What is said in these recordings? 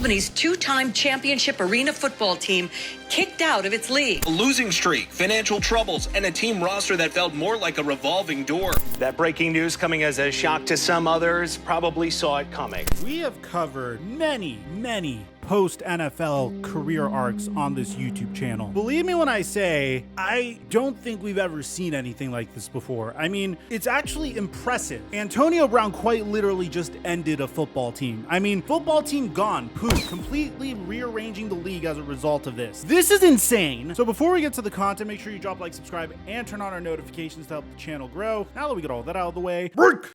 Albany's two-time championship arena football team kicked out of its league. A losing streak, financial troubles, and a team roster that felt more like a revolving door. That breaking news coming as a shock to some others, probably saw it coming. We have covered many post-NFL career arcs on this YouTube channel. Believe me when I say, I don't think we've ever seen anything like this before. I mean, it's actually impressive. Antonio Brown quite literally just ended a football team. I mean, football team gone, poof, completely rearranging the league as a result of this. This is insane. So before we get to the content, make sure you drop like, subscribe, and turn on our notifications to help the channel grow. Now that we get all that out of the way, break!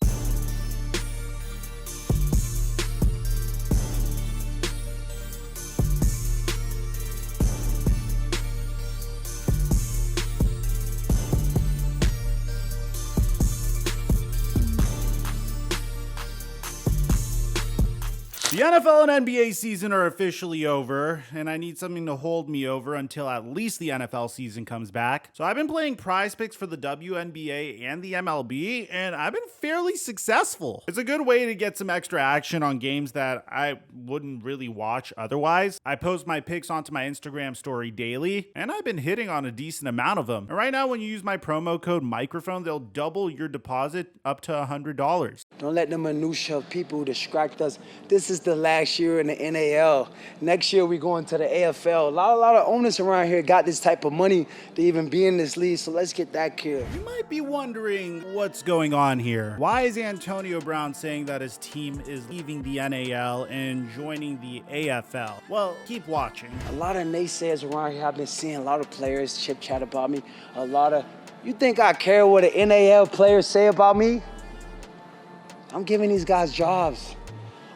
The NFL and NBA season are officially over, and I need something to hold me over until at least the NFL season comes back. So I've been playing prize picks for the WNBA and the MLB, and I've been fairly successful. It's a good way to get some extra action on games that I wouldn't really watch otherwise. I post my picks onto my Instagram story daily, and I've been hitting on a decent amount of them. And right now, when you use my promo code Mikerophone, they'll double your deposit up to $100. Don't let the minutia of people distract us. This is the last year in the NAL. Next year we going to the AFL. A lot of owners around here got this type of money to even be in this league, so let's get that clear. You might be wondering what's going on here. Why is Antonio Brown saying that his team is leaving the NAL and joining the AFL? Well, keep watching. A lot of naysayers around here, I've been seeing a lot of players chip chat about me. You think I care what the NAL players say about me? I'm giving these guys jobs.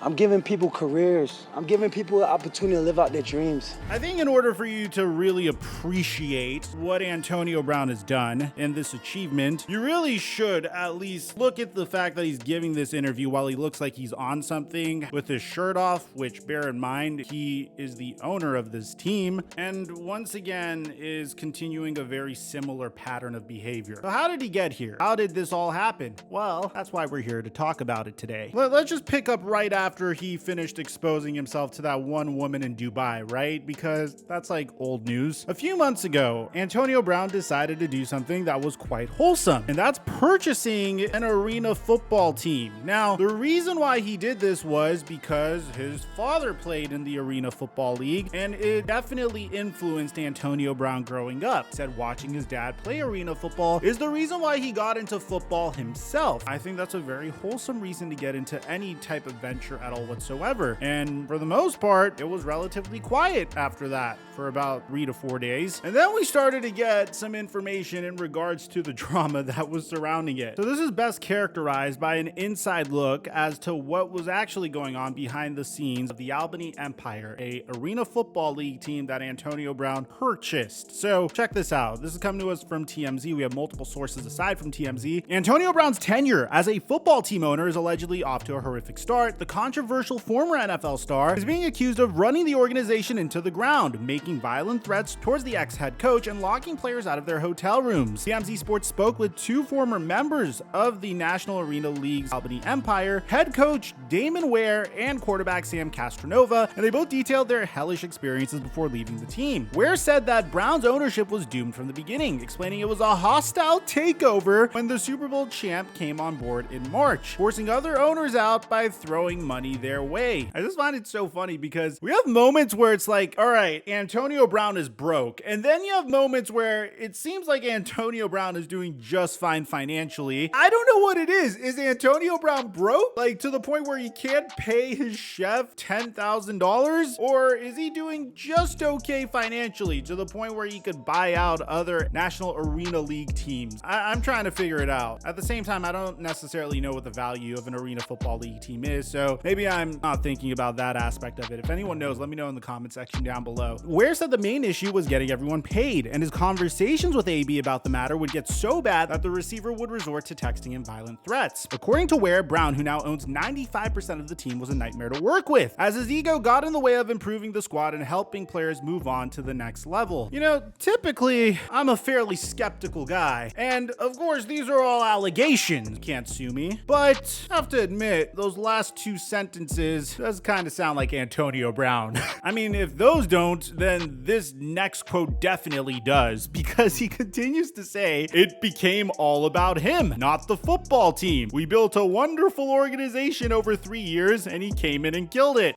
I'm giving people careers. I'm giving people an opportunity to live out their dreams. I think in order for you to really appreciate what Antonio Brown has done and this achievement, you really should at least look at the fact that he's giving this interview while he looks like he's on something with his shirt off, which bear in mind, he is the owner of this team, and once again is continuing a very similar pattern of behavior. So how did he get here? How did this all happen? Well, that's why we're here to talk about it today. Let's just pick up right after he finished exposing himself to that one woman in Dubai, right? Because that's like old news. A few months ago, Antonio Brown decided to do something that was quite wholesome, and that's purchasing an arena football team. Now, the reason why he did this was because his father played in the Arena Football League, and it definitely influenced Antonio Brown growing up. He said watching his dad play arena football is the reason why he got into football himself. I think that's a very wholesome reason to get into any type of venture at all whatsoever. And for the most part, it was relatively quiet after that for about 3 to 4 days. And then we started to get some information in regards to the drama that was surrounding it. So this is best characterized by an inside look as to what was actually going on behind the scenes of the Albany Empire, a arena football league team that Antonio Brown purchased. So check this out. This is coming to us from TMZ. We have multiple sources aside from TMZ. Antonio Brown's tenure as a football team owner is allegedly off to a horrific start. The controversial former NFL star is being accused of running the organization into the ground, making violent threats towards the ex-head coach and locking players out of their hotel rooms. TMZ Sports spoke with two former members of the National Arena League's Albany Empire, head coach Damon Ware and quarterback Sam Castronova, and they both detailed their hellish experiences before leaving the team. Ware said that Brown's ownership was doomed from the beginning, explaining it was a hostile takeover when the Super Bowl champ came on board in March, forcing other owners out by throwing money their way. I just find it so funny because we have moments where it's like, all right, Antonio Brown is broke. And then you have moments where it seems like Antonio Brown is doing just fine financially. I don't know what it is. Is Antonio Brown broke? Like to the point where he can't pay his chef $10,000? Or is he doing just okay financially to the point where he could buy out other National Arena League teams? I'm trying to figure it out. At the same time, I don't necessarily know what the value of an Arena Football League team is. So maybe I'm not thinking about that aspect of it. If anyone knows, let me know in the comment section down below. Ware said the main issue was getting everyone paid, and his conversations with AB about the matter would get so bad that the receiver would resort to texting him violent threats. According to Ware, Brown, who now owns 95% of the team, was a nightmare to work with, as his ego got in the way of improving the squad and helping players move on to the next level. You know, typically, I'm a fairly skeptical guy, and of course, these are all allegations. You can't sue me, but I have to admit, those last 2 sentences sentences does kind of sound like Antonio Brown. I mean, if those don't, then this next quote definitely does, because he continues to say it became all about him, not the football team. We built a wonderful organization over 3 years and he came in and killed it.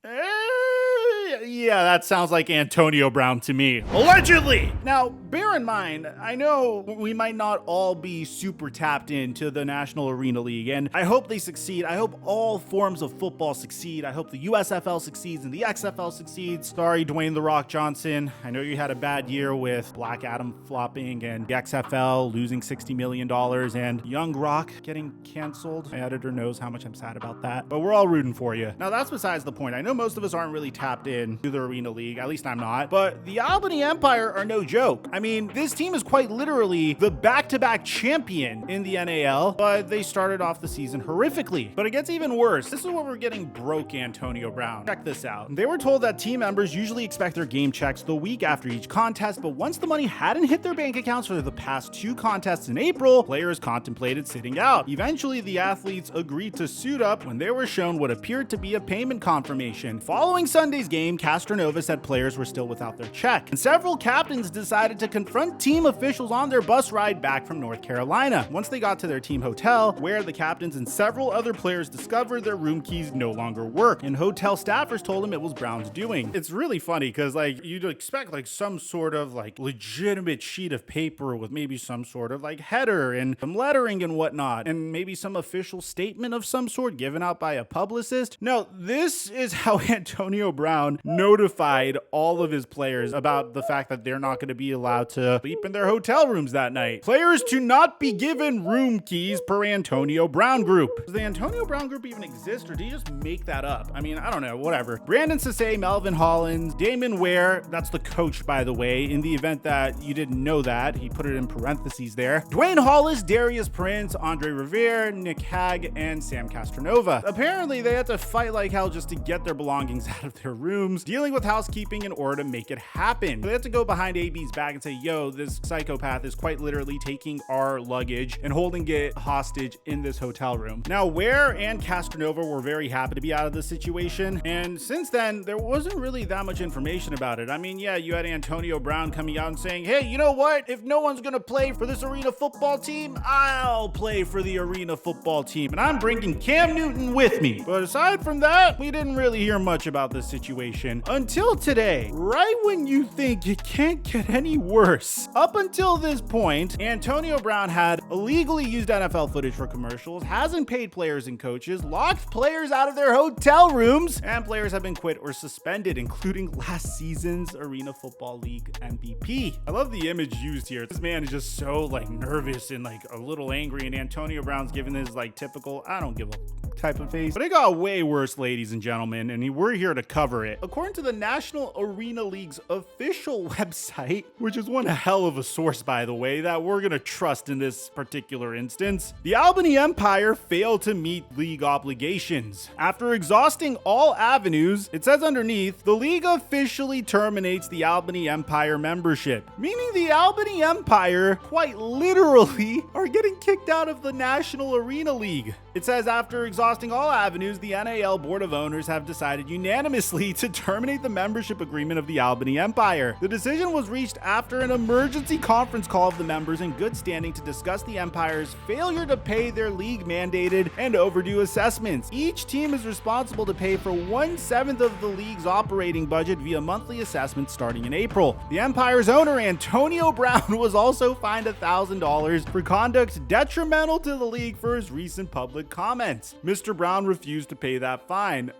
Yeah, that sounds like Antonio Brown to me. Allegedly! Now, bear in mind, I know we might not all be super tapped into the National Arena League, and I hope they succeed. I hope all forms of football succeed. I hope the USFL succeeds and the XFL succeeds. Sorry, Dwayne "The Rock" Johnson. I know you had a bad year with Black Adam flopping and the XFL losing $60 million and Young Rock getting canceled. My editor knows how much I'm sad about that, but we're all rooting for you. Now, that's besides the point. I know most of us aren't really tapped in to the Arena League, at least I'm not, but the Albany Empire are no joke. I mean, this team is quite literally the back-to-back champion in the NAL, but they started off the season horrifically. But it gets even worse. This is where we're getting broke Antonio Brown. Check this out. They were told that team members usually expect their game checks the week after each contest, but once the money hadn't hit their bank accounts for the past 2 contests in April, players contemplated sitting out. Eventually, the athletes agreed to suit up when they were shown what appeared to be a payment confirmation. Following Sunday's game, Castronova said players were still without their check, and several captains decided to confront team officials on their bus ride back from North Carolina. Once they got to their team hotel, where the captains and several other players discovered their room keys no longer work, and hotel staffers told them it was Brown's doing. It's really funny because you'd expect some sort of legitimate sheet of paper with maybe some sort of header and some lettering and whatnot, and maybe some official statement of some sort given out by a publicist. No, this is how Antonio Brown notified all of his players about the fact that they're not going to be allowed to sleep in their hotel rooms that night. Players to not be given room keys per Antonio Brown Group. Does the Antonio Brown Group even exist, or do you just make that up? I mean, I don't know, whatever. Brandon Sassay, Melvin Hollins, Damon Ware, that's the coach, by the way, in the event that you didn't know that. He put it in parentheses there. Dwayne Hollis, Darius Prince, Andre Revere, Nick Hag, and Sam Castronova. Apparently, they had to fight like hell just to get their belongings out of their rooms, dealing with housekeeping in order to make it happen. They had to go behind AB's back and say, yo, this psychopath is quite literally taking our luggage and holding it hostage in this hotel room. Now, Ware and Castronova were very happy to be out of the situation, and since then, there wasn't really that much information about it. I mean, yeah, you had Antonio Brown coming out and saying, hey, you know what? If no one's gonna play for this arena football team, I'll play for the arena football team, and I'm bringing Cam Newton with me. But aside from that, we didn't really hear much about this situation until today, right when you think it can't get any worse. Up until this point, Antonio Brown had illegally used NFL footage for commercials, hasn't paid players and coaches, locked players out of their hotel rooms, and players have been quit or suspended, including last season's Arena Football League MVP. I love the image used here. This man is just so nervous and a little angry, and Antonio Brown's giving his typical I don't give a type of face. But it got way worse, ladies and gentlemen, and we're here to cover it. According to the National Arena League's official website, which is one hell of a source, by the way, that we're gonna trust in this particular instance, the Albany Empire failed to meet league obligations. After exhausting all avenues, it says underneath, the league officially terminates the Albany Empire membership, meaning the Albany Empire, quite literally, are getting kicked out of the National Arena League. It says after exhausting all avenues, the NAL Board of Owners have decided unanimously to terminate the membership agreement of the Albany Empire. The decision was reached after an emergency conference call of the members in good standing to discuss the Empire's failure to pay their league-mandated and overdue assessments. Each team is responsible to pay for 1/7 of the league's operating budget via monthly assessments starting in April. The Empire's owner, Antonio Brown, was also fined $1,000 for conduct detrimental to the league for his recent public comments. Mr. Brown refused to pay that fine.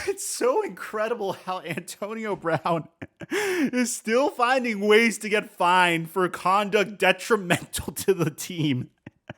It's so incredible how Antonio Brown is still finding ways to get fined for conduct detrimental to the team.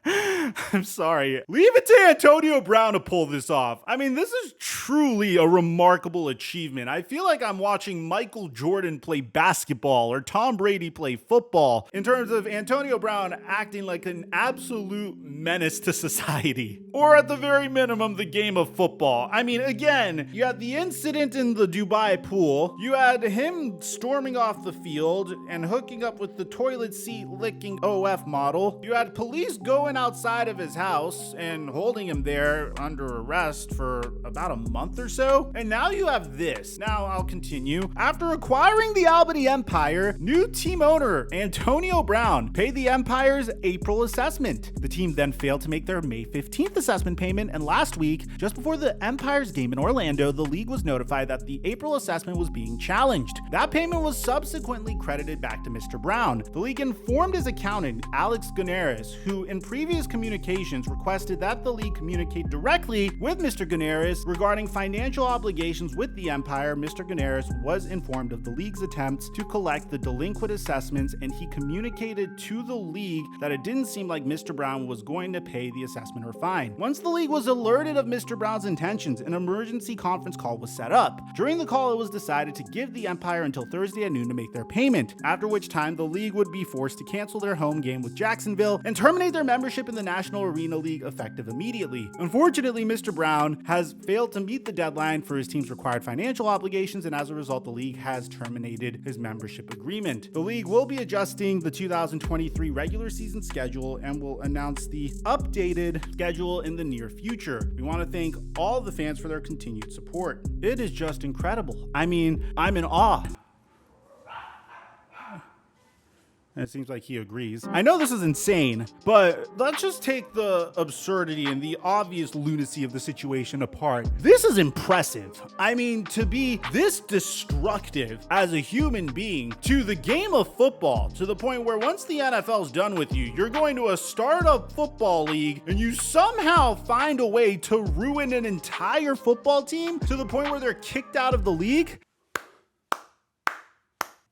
I'm sorry. Leave it to Antonio Brown to pull this off. I mean, this is truly a remarkable achievement. I feel like I'm watching Michael Jordan play basketball or Tom Brady play football in terms of Antonio Brown acting like an absolute menace to society. Or at the very minimum, the game of football. I mean, again, you had the incident in the Dubai pool. You had him storming off the field and hooking up with the toilet seat licking OF model. You had police going outside inside of his house and holding him there under arrest for about a month or so. And now you have this. Now I'll continue. After acquiring the Albany Empire, new team owner Antonio Brown paid the Empire's April assessment. The team then failed to make their May 15th assessment payment, and last week, just before the Empire's game in Orlando, the league was notified that the April assessment was being challenged. That payment was subsequently credited back to Mr. Brown. The league informed his accountant, Alex Gunaris, who in previous communications requested that the league communicate directly with Mr. Gunaris regarding financial obligations with the Empire. Mr. Gunaris was informed of the league's attempts to collect the delinquent assessments, and he communicated to the league that it didn't seem like Mr. Brown was going to pay the assessment or fine. Once the league was alerted of Mr. Brown's intentions, an emergency conference call was set up. During the call, it was decided to give the Empire until Thursday at noon to make their payment, after which time the league would be forced to cancel their home game with Jacksonville and terminate their membership in the National Arena League effective immediately. Unfortunately, Mr. Brown has failed to meet the deadline for his team's required financial obligations, and as a result, the league has terminated his membership agreement. The league will be adjusting the 2023 regular season schedule and will announce the updated schedule in the near future. We want to thank all the fans for their continued support. It is just incredible. I mean, I'm in awe. And it seems like he agrees. I know this is insane, but let's just take the absurdity and the obvious lunacy of the situation apart. This is impressive. I mean, to be this destructive as a human being to the game of football, to the point where once the NFL's done with you, you're going to a startup football league and you somehow find a way to ruin an entire football team to the point where they're kicked out of the league.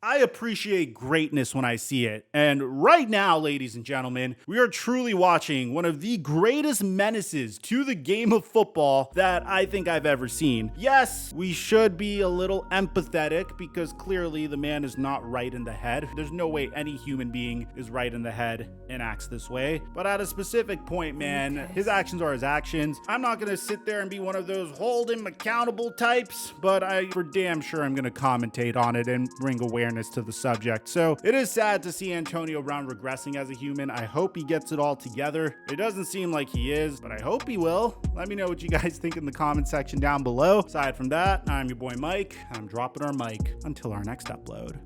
I appreciate greatness when I see it. And right now, ladies and gentlemen, we are truly watching one of the greatest menaces to the game of football that I think I've ever seen. Yes, we should be a little empathetic because clearly the man is not right in the head. There's no way any human being is right in the head and acts this way. But at a specific point, man, his actions are his actions. I'm not going to sit there and be one of those hold him accountable types, but I for damn sure I'm going to commentate on it and bring awareness to the subject. So it is sad to see Antonio Brown regressing as a human. I hope he gets it all together. It doesn't seem like he is, but I hope he will. Let me know what you guys think in the comment section down below. Aside from that, I'm your boy Mike. I'm dropping our mic until our next upload.